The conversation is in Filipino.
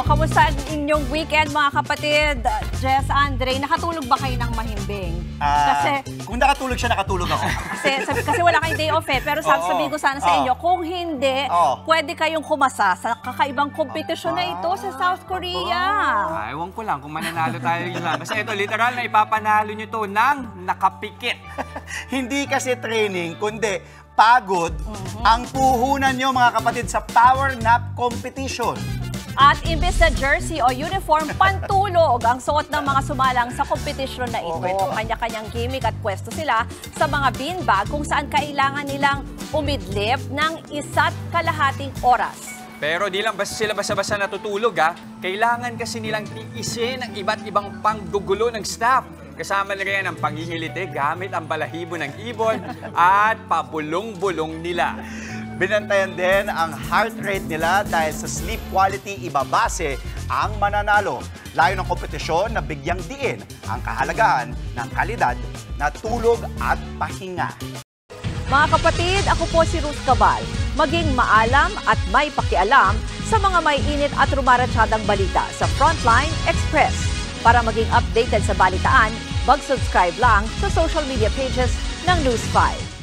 O, kamusta ang inyong weekend, mga kapatid? Jess, Andre, nakatulog ba kayo ng mahimbing? Kung nakatulog siya, nakatulog ako. Kasi wala kayong day off eh. Pero sabihin ko sana sa inyo, kung hindi, pwede kayong kumasa sa kakaibang kompetisyon na ito sa South Korea. Ewan ko lang kung mananalo tayo yun lang. Kasi ito, literal na ipapanalo nyo to ng nakapikit. Hindi kasi training, kundi pagod ang puhunan nyo, mga kapatid, sa power nap competition. At imbes na jersey o uniform, pantulog ang suot ng mga sumalang sa kompetisyon na ito. Kanya-kanyang gimmick at pwesto sila sa mga beanbag kung saan kailangan nilang umidlip ng 1.5 oras. Pero di lang sila basta-basta natutulog ha. Kailangan kasi nilang tiisin ang iba't ibang panggugulo ng staff. Kasama na rin ang panghihilite gamit ang balahibo ng ibon at pabulong-bulong nila. Binantayan din ang heart rate nila dahil sa sleep quality ibabase ang mananalo. Layo ng kompetisyon na bigyang diin ang kahalagahan ng kalidad na tulog at pahinga. Mga kapatid, ako po si Ruth Cabal. Maging maalam at may pakialam sa mga may init at rumaratsyadang balita sa Frontline Express. Para maging updated sa balitaan, mag-subscribe lang sa social media pages ng News 5.